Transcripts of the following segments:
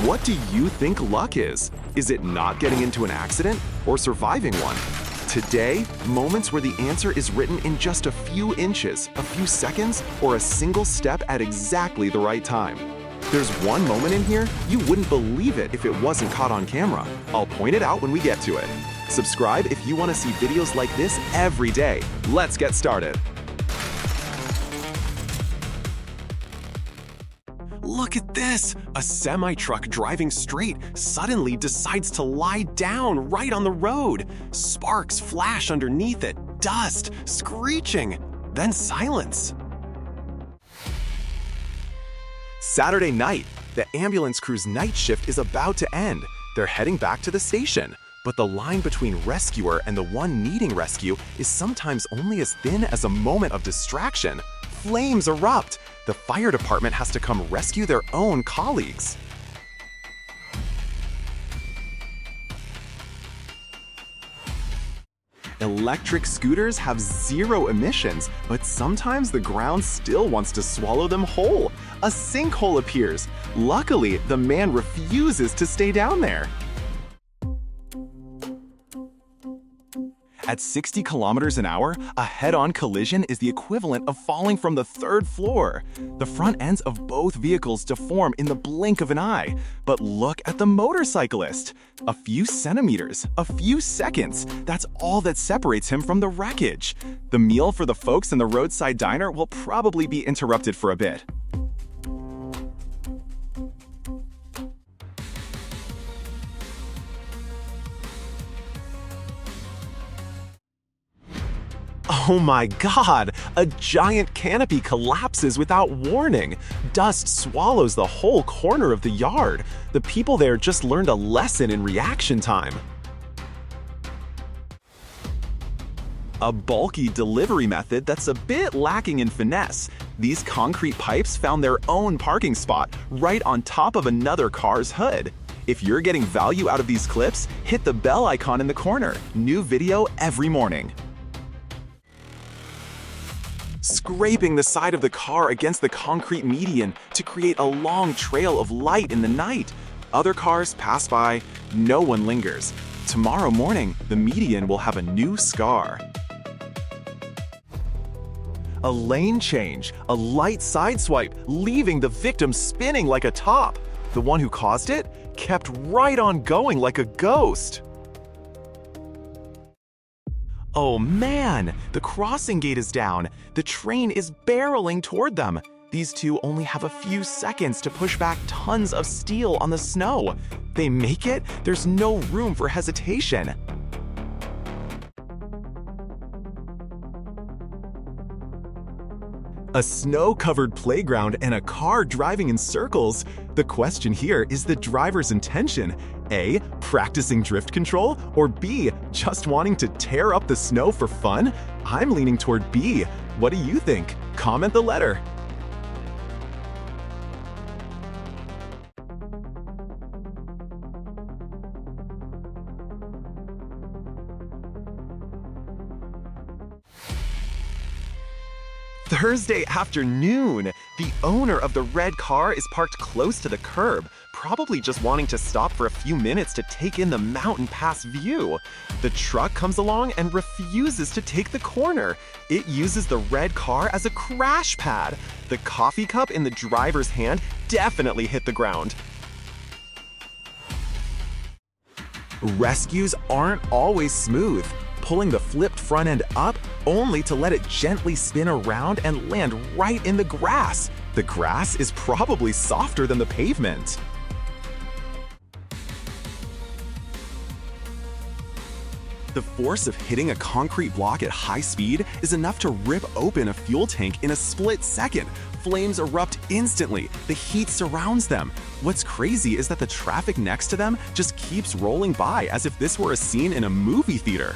What do you think luck is? Is it not getting into an accident or surviving one? Today, moments where the answer is written in just a few inches, a few seconds, or a single step at exactly the right time. There's one moment in here, you wouldn't believe it if it wasn't caught on camera. I'll point it out when we get to it. Subscribe if you want to see videos like this every day. Let's get started. Look at this! A semi-truck driving straight suddenly decides to lie down right on the road. Sparks flash underneath it, dust, screeching, then silence. Saturday night, the ambulance crew's night shift is about to end. They're heading back to the station. But the line between rescuer and the one needing rescue is sometimes only as thin as a moment of distraction. Flames erupt. The fire department has to come rescue their own colleagues. Electric scooters have zero emissions, but sometimes the ground still wants to swallow them whole. A sinkhole appears. Luckily, the man refuses to stay down there. At 60 kilometers an hour, a head-on collision is the equivalent of falling from the third floor. The front ends of both vehicles deform in the blink of an eye. But look at the motorcyclist. A few centimeters, a few seconds, that's all that separates him from the wreckage. The meal for the folks in the roadside diner will probably be interrupted for a bit. Oh my God! A giant canopy collapses without warning. Dust swallows the whole corner of the yard. The people there just learned a lesson in reaction time. A bulky delivery method that's a bit lacking in finesse. These concrete pipes found their own parking spot right on top of another car's hood. If you're getting value out of these clips, hit the bell icon in the corner. New video every morning. Scraping the side of the car against the concrete median to create a long trail of light in the night. Other cars pass by, no one lingers. Tomorrow morning, the median will have a new scar. A lane change, a light sideswipe, leaving the victim spinning like a top. The one who caused it kept right on going like a ghost. Oh man, the crossing gate is down. The train is barreling toward them. These two only have a few seconds to push back tons of steel on the snow. They make it, there's no room for hesitation. A snow-covered playground and a car driving in circles. The question here is the driver's intention. A, practicing drift control, or B, just wanting to tear up the snow for fun? I'm leaning toward B. What do you think? Comment the letter. Thursday afternoon. The owner of the red car is parked close to the curb, probably just wanting to stop for a few minutes to take in the mountain pass view. The truck comes along and refuses to take the corner. It uses the red car as a crash pad. The coffee cup in the driver's hand definitely hit the ground. Rescues aren't always smooth. Pulling the flipped front end up only to let it gently spin around and land right in the grass. The grass is probably softer than the pavement. The force of hitting a concrete block at high speed is enough to rip open a fuel tank in a split second. Flames erupt instantly. The heat surrounds them. What's crazy is that the traffic next to them just keeps rolling by as if this were a scene in a movie theater.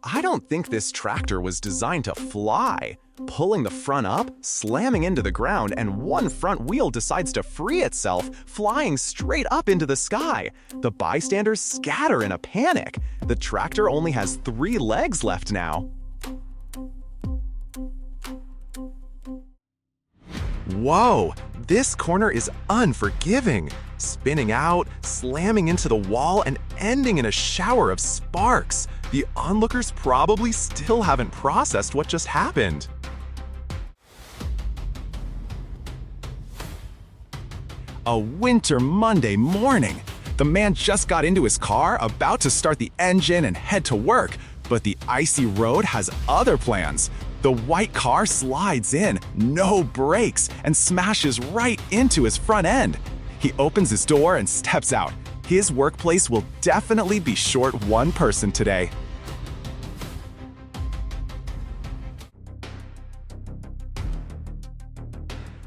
I don't think this tractor was designed to fly. Pulling the front up, slamming into the ground, and one front wheel decides to free itself, flying straight up into the sky. The bystanders scatter in a panic. The tractor only has 3 legs left now. Whoa, this corner is unforgiving. Spinning out, slamming into the wall, and ending in a shower of sparks. The onlookers probably still haven't processed what just happened. A winter Monday morning. The man just got into his car, about to start the engine and head to work, but the icy road has other plans. The white car slides in, no brakes, and smashes right into his front end. He opens his door and steps out. His workplace will definitely be short one person today.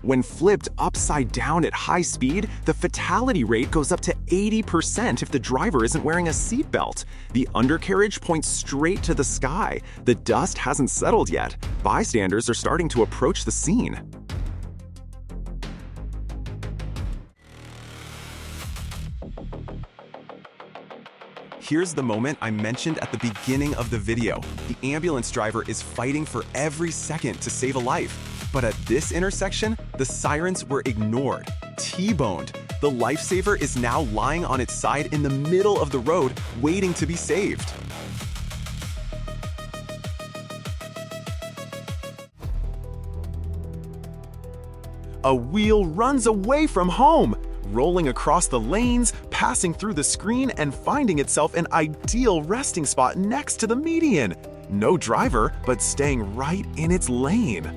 When flipped upside down at high speed, the fatality rate goes up to 80% if the driver isn't wearing a seatbelt. The undercarriage points straight to the sky. The dust hasn't settled yet. Bystanders are starting to approach the scene. Here's the moment I mentioned at the beginning of the video. The ambulance driver is fighting for every second to save a life. But at this intersection, the sirens were ignored, T-boned. The lifesaver is now lying on its side in the middle of the road, waiting to be saved. A wheel runs away from home, rolling across the lanes, passing through the screen, and finding itself an ideal resting spot next to the median. No driver, but staying right in its lane.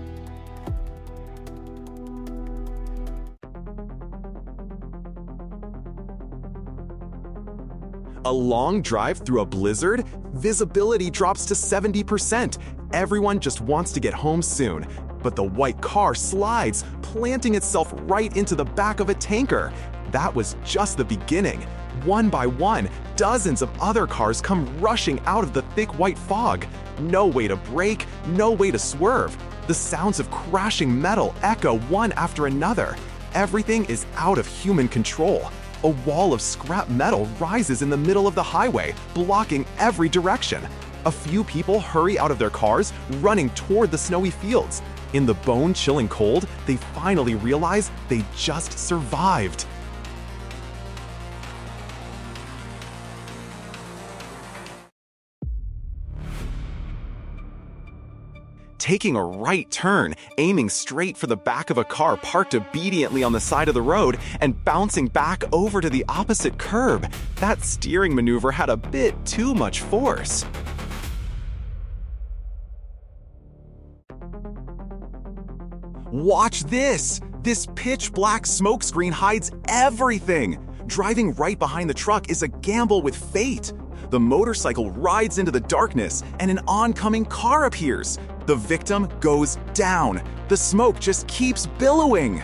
A long drive through a blizzard, visibility drops to 70%. Everyone just wants to get home soon. But the white car slides, planting itself right into the back of a tanker. That was just the beginning. One by one, dozens of other cars come rushing out of the thick white fog. No way to brake, no way to swerve. The sounds of crashing metal echo one after another. Everything is out of human control. A wall of scrap metal rises in the middle of the highway, blocking every direction. A few people hurry out of their cars, running toward the snowy fields. In the bone-chilling cold, they finally realize they just survived. Taking a right turn, aiming straight for the back of a car parked obediently on the side of the road, and bouncing back over to the opposite curb. That steering maneuver had a bit too much force. Watch this! This pitch-black smokescreen hides everything! Driving right behind the truck is a gamble with fate. The motorcycle rides into the darkness, and an oncoming car appears. The victim goes down. The smoke just keeps billowing.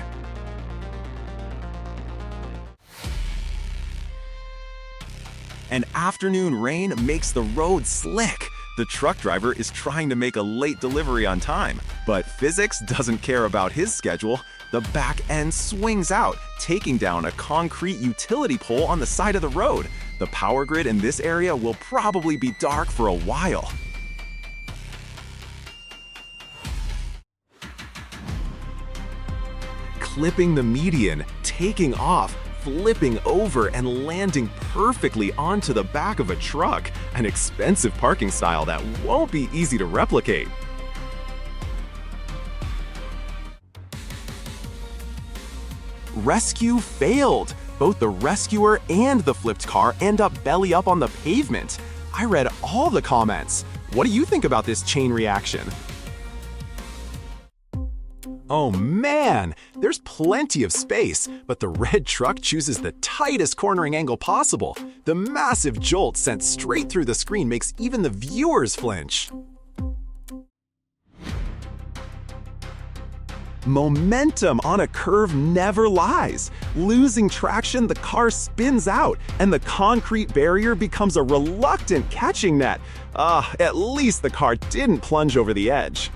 An afternoon rain makes the road slick. The truck driver is trying to make a late delivery on time, but physics doesn't care about his schedule. The back end swings out, taking down a concrete utility pole on the side of the road. The power grid in this area will probably be dark for a while. Clipping the median, taking off, flipping over, and landing perfectly onto the back of a truck, an expensive parking style that won't be easy to replicate. Rescue failed. Both the rescuer and the flipped car end up belly up on the pavement. I read all the comments. What do you think about this chain reaction? Oh man, there's plenty of space, but the red truck chooses the tightest cornering angle possible. The massive jolt sent straight through the screen makes even the viewers flinch. Momentum on a curve never lies. Losing traction, the car spins out, and the concrete barrier becomes a reluctant catching net. At least the car didn't plunge over the edge.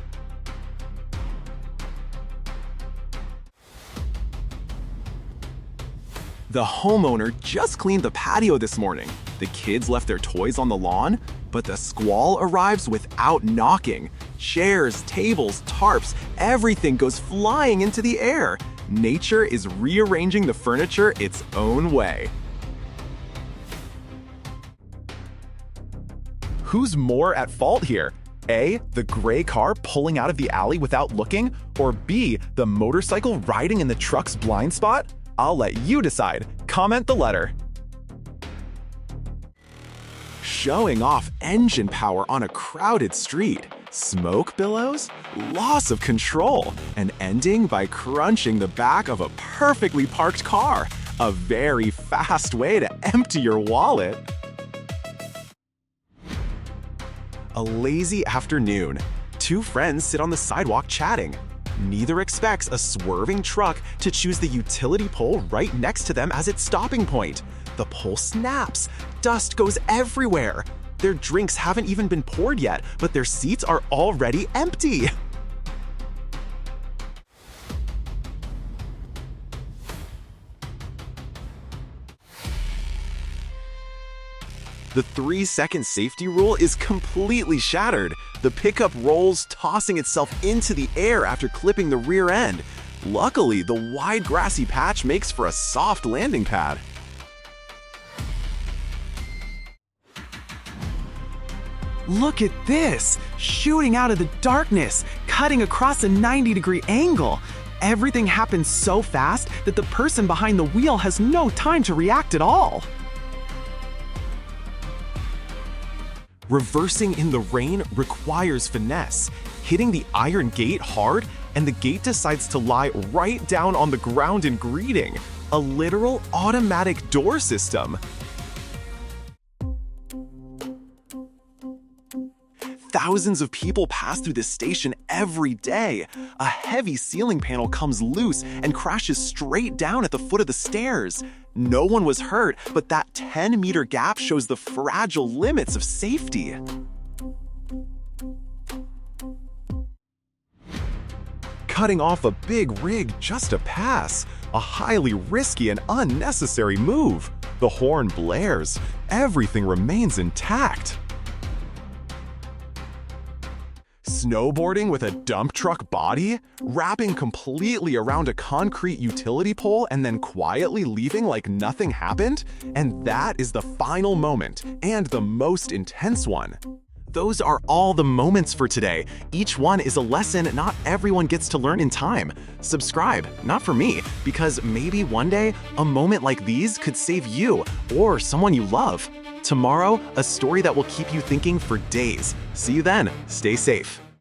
The homeowner just cleaned the patio this morning. The kids left their toys on the lawn, but the squall arrives without knocking. Chairs, tables, tarps, everything goes flying into the air. Nature is rearranging the furniture its own way. Who's more at fault here? A, the gray car pulling out of the alley without looking, or B, the motorcycle riding in the truck's blind spot? I'll let you decide. Comment the letter. Showing off engine power on a crowded street. Smoke billows, loss of control, and ending by crunching the back of a perfectly parked car. A very fast way to empty your wallet. A lazy afternoon. Two friends sit on the sidewalk chatting. Neither expects a swerving truck to choose the utility pole right next to them as its stopping point. The pole snaps. Dust goes everywhere. Their drinks haven't even been poured yet, but their seats are already empty. The 3-second safety rule is completely shattered. The pickup rolls, tossing itself into the air after clipping the rear end. Luckily, the wide grassy patch makes for a soft landing pad. Look at this! Shooting out of the darkness, cutting across a 90-degree angle. Everything happens so fast that the person behind the wheel has no time to react at all. Reversing in the rain requires finesse. Hitting the iron gate hard, and the gate decides to lie right down on the ground in greeting. A literal automatic door system. Thousands of people pass through this station every day. A heavy ceiling panel comes loose and crashes straight down at the foot of the stairs. No one was hurt, but that 10-meter gap shows the fragile limits of safety. Cutting off a big rig just to pass. A highly risky and unnecessary move. The horn blares. Everything remains intact. Snowboarding with a dump truck body? Wrapping completely around a concrete utility pole and then quietly leaving like nothing happened? And that is the final moment, and the most intense one. Those are all the moments for today. Each one is a lesson not everyone gets to learn in time. Subscribe, not for me, because maybe one day a moment like these could save you or someone you love. Tomorrow, a story that will keep you thinking for days. See you then. Stay safe.